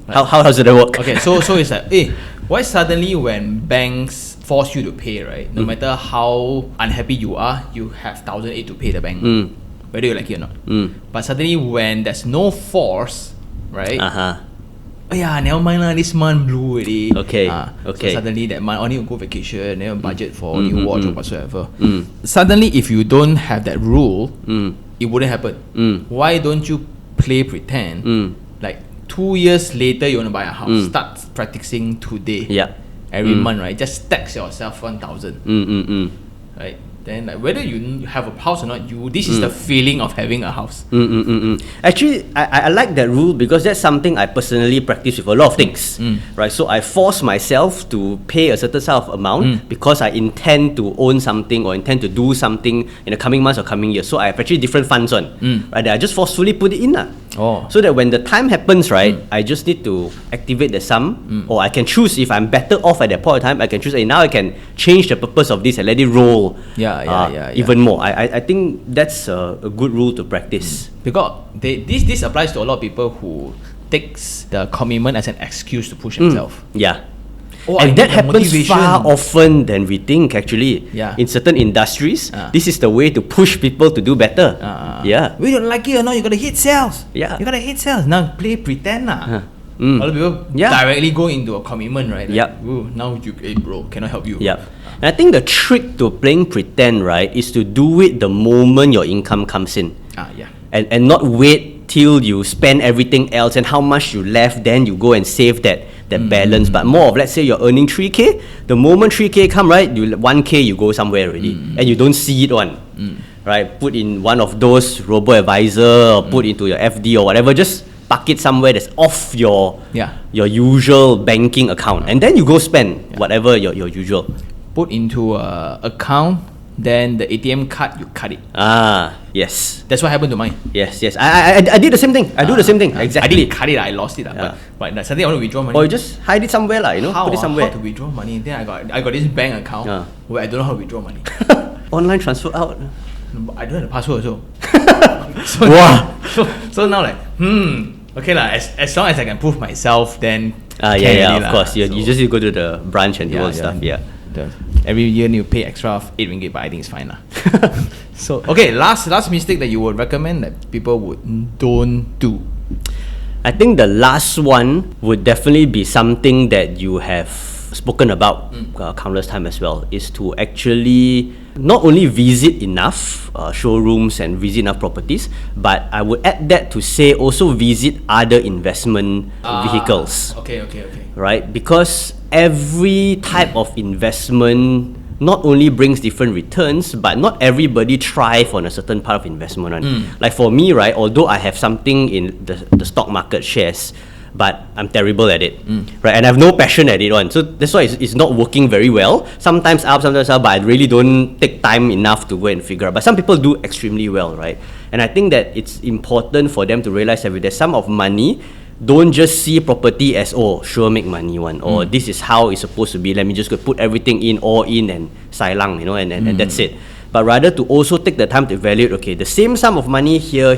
How does it work? Okay, so it's like, hey, why suddenly when banks force you to pay, right? No matter how unhappy you are, you have 1,800 to pay the bank, whether you like it or not. But suddenly when there's no force, right? Oh yeah, never mind lah, this month blue already. Okay. So suddenly that month, only go vacation, then budget for new watch or whatsoever. Suddenly, if you don't have that rule, it wouldn't happen. Why don't you play pretend? Like 2 years later, you want to buy a house. Start practicing today. Every month, right? Just tax yourself 1,000. Right? Then like whether you have a house or not, this is the feeling of having a house. Actually, I like that rule because that's something I personally practice with a lot of things, right? So I force myself to pay a certain sort of amount because I intend to own something or intend to do something in the coming months or coming years. So I have actually different funds on, right? That I just forcefully put it in so that when the time happens, right, I just need to activate the sum, or I can choose if I'm better off at that point of time. I can choose, now I can change the purpose of this and let it roll. Even more. I think that's a good rule to practice. Because this applies to a lot of people who takes the commitment as an excuse to push themselves. And that happens far often than we think, actually. In certain industries, this is the way to push people to do better. We don't like it or not, you gotta hit sales. You gotta hit sales. Now play pretend A lot of people directly go into a commitment, right? Like, now you, hey bro, cannot help you. And I think the trick to playing pretend, right, is to do it the moment your income comes in. And not wait till you spend everything else and how much you left, then you go and save that balance. But more of, let's say you're earning 3K, the moment 3K come, right, 1K you go somewhere already and you don't see it right? Put in one of those robo-advisor or put into your FD or whatever, just park it somewhere that's off your usual banking account, and then you go spend whatever your usual. Put into a account, then the ATM card, you cut it. Yes. That's what happened to mine. Yes. I did the same thing. I do the same thing. Exactly. I didn't cut it, I lost it. But suddenly I want to withdraw money. Or you just hide it somewhere, put it somewhere. How to withdraw money? Then I got this bank account where I don't know how to withdraw money. Online transfer out. I don't have the password also. Wow. So now okay lah. As long as I can prove myself, then of course. You just go to the branch and do all stuff. Every year you pay extra ringgit, but I think it's fine lah. So okay, last mistake that you would recommend that people don't do. I think the last one would definitely be something that you have spoken about countless times as well, is to actually not only visit enough showrooms and visit enough properties, but I would add that to say also visit other investment vehicles. Okay. Right? Because every type of investment not only brings different returns, but not everybody thrive on a certain part of investment. Like for me, right, although I have something in the stock market shares, but I'm terrible at it, right? And I have no passion at it so that's why it's not working very well. Sometimes up, sometimes down, but I really don't take time enough to go and figure out. But some people do extremely well, right? And I think that it's important for them to realize that with the sum of money, don't just see property as sure make money or this is how it's supposed to be. Let me just go put everything all in and sailang, and that's it. But rather to also take the time to evaluate, okay, the same sum of money here,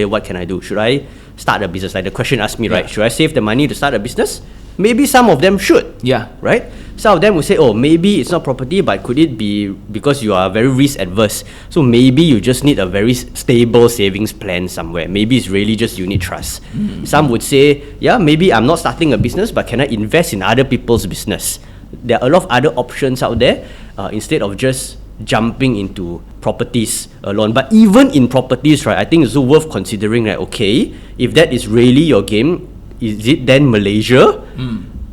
what can I do? Should I start a business? Like the question asked me, right? Should I save the money to start a business? Maybe some of them should. Right? Some of them will say, maybe it's not property, but could it be because you are very risk adverse? So maybe you just need a very stable savings plan somewhere. Maybe it's really just unit trust. Some would say, maybe I'm not starting a business, but can I invest in other people's business? There are a lot of other options out there instead of just jumping into properties alone. But even in properties, right, I think it's worth considering that, okay, if that is really your game, is it then Malaysia?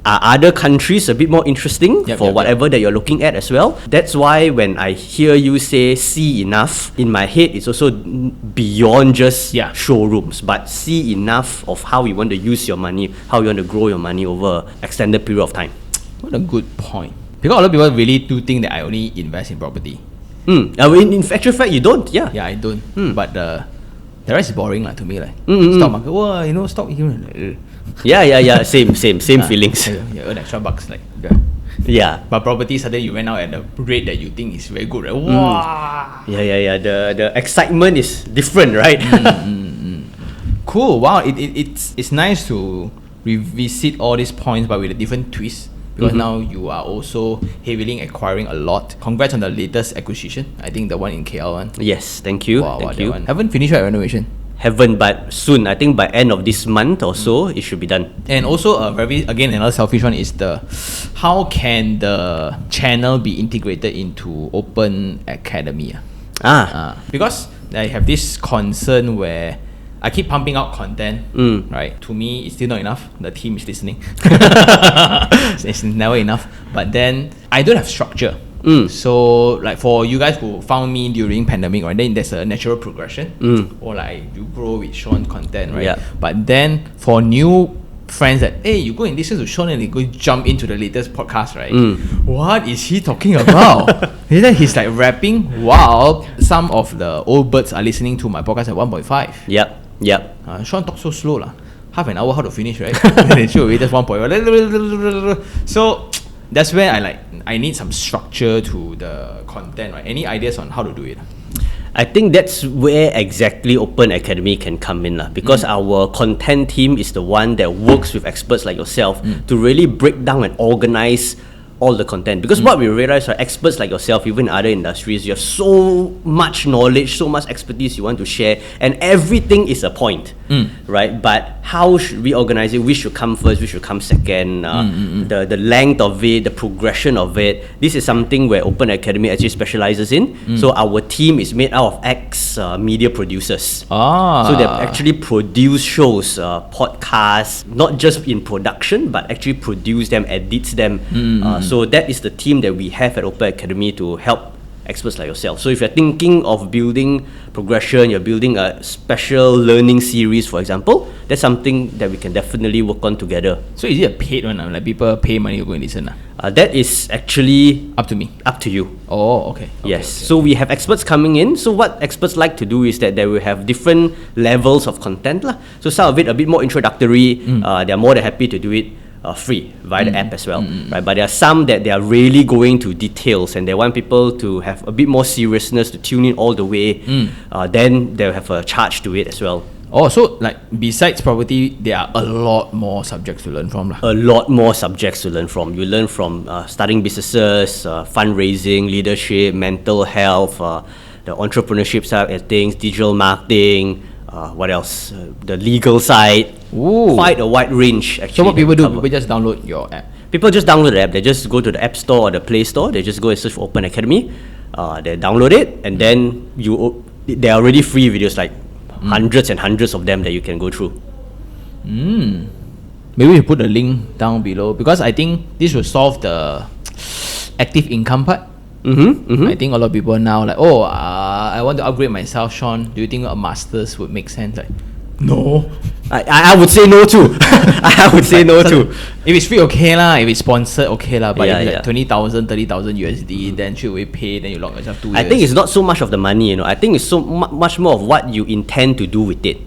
Are other countries a bit more interesting for whatever that you're looking at as well? That's why when I hear you say see enough, in my head it's also beyond just showrooms, but see enough of how you want to use your money, how you want to grow your money over an extended period of time. What a good point. Because a lot of people really do think that I only invest in property. In actual fact, you don't. Yeah, I don't. But the rest is boring to me. Stock market, stock. Same feelings. You earn extra bucks But property suddenly you went out at a rate that you think is very good, right? Wow. The excitement is different, right? Cool. Wow. It's nice to revisit all these points, but with a different twist. Because now you are also heavily acquiring a lot. Congrats on the latest acquisition. I think the one in KL one. Yes, thank you. Thank you. Haven't finished your renovation? Haven't, but soon. I think by end of this month or so, it should be done. And also, another selfish one is how can the channel be integrated into Open Academy? Because I have this concern where I keep pumping out content, right? To me, it's still not enough. The team is listening. It's never enough. But then I don't have structure. So like for you guys who found me during pandemic, right? Then there's a natural progression. Or like you grow with Sean content, right? Yeah. But then for new friends that, hey, you go and listen to Sean and you go jump into the latest podcast, right? What is he talking about? And then he's like rapping while some of the old birds are listening to my podcast at 1.5. Yep. Sean talks so slow half an hour how to finish, right? Then sure, just 1.1. So that's where I need some structure to the content, right? Any ideas on how to do it? I think that's where exactly Open Academy can come in because our content team is the one that works with experts like yourself to really break down and organize all the content. Because what we realize, right, experts like yourself, even in other industries, you have so much knowledge, so much expertise you want to share, and everything is a point, right? But how should we organize it? Which should come first? Which should come second? The length of it, the progression of it. This is something where Open Academy actually specializes in. So our team is made out of ex-media producers. So they actually produce shows, podcasts, not just in production, but actually produce them, edits them. So that is the team that we have at Open Academy to help experts like yourself. So if you're thinking of building progression, you're building a special learning series, for example, that's something that we can definitely work on together. So is it a paid one? Like people pay money to go and listen? That is actually up to me. Up to you. Oh, okay. Yes. So we have experts coming in. So what experts like to do is that they will have different levels of content lah. So some of it a bit more introductory. They're more than happy to do it free via the app as well, right? But there are some that they are really going to details and they want people to have a bit more seriousness to tune in all the way. Then they'll have a charge to it as well. Oh, so like besides property, there are a lot more subjects to learn from lah. A lot more subjects to learn from. You learn from starting businesses, fundraising, leadership, mental health, the entrepreneurship side of things, digital marketing. What else? The legal side. Ooh. Quite a wide range actually. So what people do? People just download your app. People just download the app. They just go to the App Store or the Play Store. They just go and search for Open Academy. They download it, and then there are already free videos, like hundreds and hundreds of them that you can go through. Maybe we put a link down below, because I think this will solve the active income part. I think a lot of people now like, I want to upgrade myself, Sean. Do you think a master's would make sense? Like, no. I would say no too. I would say no too. If it's free, okay lah. If it's sponsored, okay lah. But Yeah, if it's yeah. like 20,000, 30,000 USD, then should we pay? Then you lock yourself 2 years. I think it's not so much of the money, I think it's so much more of what you intend to do with it,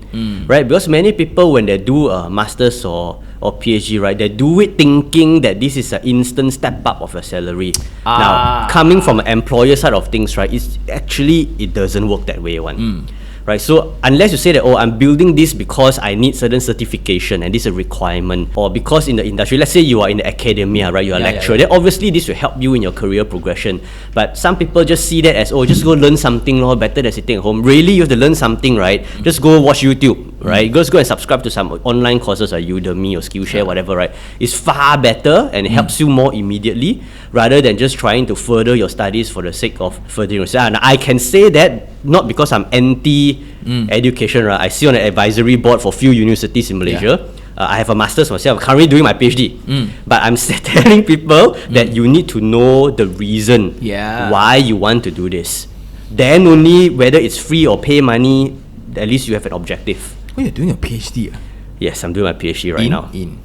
right? Because many people, when they do a master's or PhD, right, they do it thinking that this is an instant step up of your salary. Now, coming from an employer side of things, right, it doesn't work that way, right? So unless you say that, I'm building this because I need certain certification and this is a requirement, or because in the industry, let's say you are in the academia, right, you're a lecturer, then obviously this will help you in your career progression. But some people just see that as, just go learn something, better than sitting at home. Really, you have to learn something, right? Just go watch YouTube, right? Just go and subscribe to some online courses like Udemy or Skillshare, whatever, right? It's far better and it helps you more immediately, rather than just trying to further your studies for the sake of furthering yourself. And I can say that not because I'm anti-education, right? I sit on an advisory board for a few universities in Malaysia. I have a master's myself, I'm currently doing my PhD. But I'm telling people that you need to know the reason why you want to do this. Then only, whether it's free or pay money, at least you have an objective. Oh, you're doing a PhD? Yes, I'm doing my PhD right now. In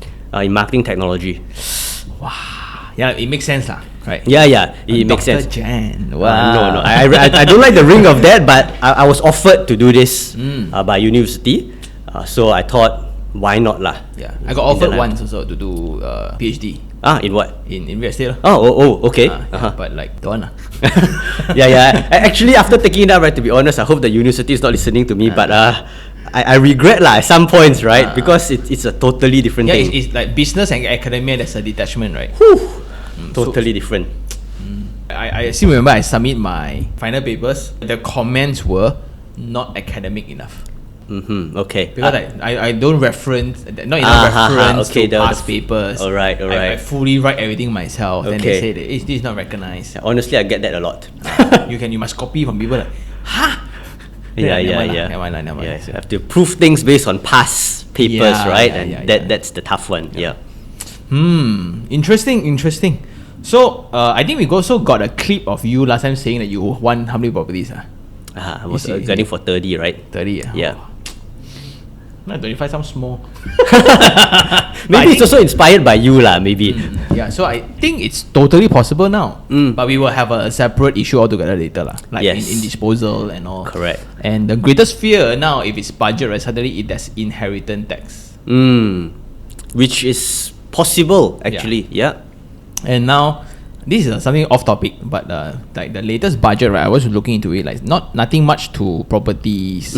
marketing technology. Wow. Yeah, it makes sense lah. Right. Yeah, it makes sense. Dr. Jan. Wow. No, I don't like the ring of that, but I was offered to do this by university, so I thought, why not lah? Yeah, I got offered once also to do PhD. In what? In real estate. Okay. But like, don't lah. yeah. Actually, after taking it up, right, to be honest, I hope the university is not listening to me, but I regret lah at some points, right? Because it's a totally different thing. It's like business and academia, there's a detachment, right? Totally different. I still remember I submit my final papers. The comments were not academic enough. Okay. Because I don't reference, not enough reference to past papers. Alright. I fully write everything myself. Okay. Then they say that this is not recognized. Honestly, I get that a lot. You must copy from people like, Yeah. Never mind. You have to prove things based on past papers, right? That's the tough one. Yeah. Interesting. So I think we also got a clip of you last time saying that you won how many properties? I was getting for 30, right? 30. Yeah. No, 25 sounds small. Maybe it's also inspired by you lah, maybe. Yeah, so I think it's totally possible now. But we will have a separate issue altogether later lah. Like in disposal and all. Correct. And the greatest fear now, if it's budget, right, suddenly there's inheritance tax. Which is possible actually. Yeah. And now, this is something off topic, but like the latest budget, right? I was looking into it, like nothing much to properties.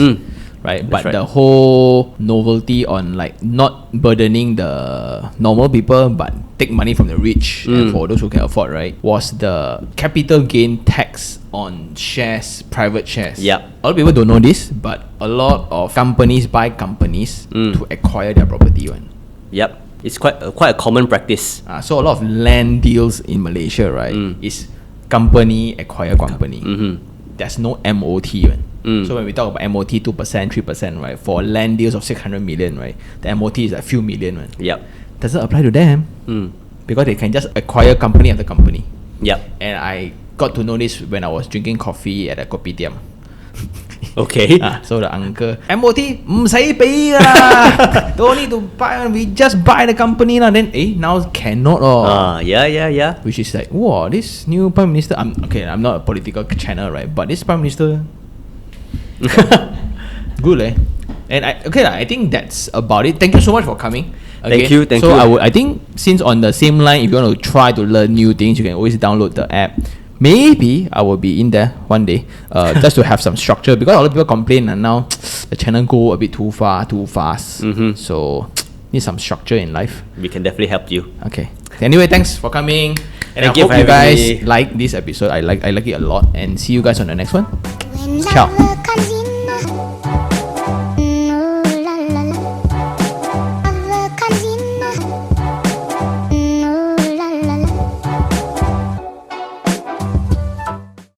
right? But right. the whole novelty on like not burdening the normal people, but take money from the rich and for those who can afford, right? Was the capital gain tax on shares, private shares. Yep. A lot of people don't know this, but a lot of companies buy companies to acquire their property. Yep. It's quite a common practice. So a lot of land deals in Malaysia, right, is company acquire company. There's no MOT. So when we talk about MOT 2%, 3%, right, for land deals of 600 million, right, the MOT is like few million. Yep. Doesn't apply to them because they can just acquire company after company. Yep. And I got to know this when I was drinking coffee at a kopitiam. Okay. So the uncle, MOT 唔使俾㗎啦, don't need to buy, we just buy the company lah. Then now cannot Yeah. which is like, wow, this new prime minister. I'm not a political channel, right? But this prime minister, good And I think that's about it. Thank you so much for coming. Thank you. So I think since on the same line, if you want to try to learn new things, you can always download the app. Maybe I will be in there one day, just to have some structure, because a lot of people complain and now the channel go a bit too far, too fast. So need some structure in life. We can definitely help you. Okay. Anyway, thanks for coming, and Thank I you hope for you having guys me. like this episode. I like it a lot, and see you guys on the next one. Ciao.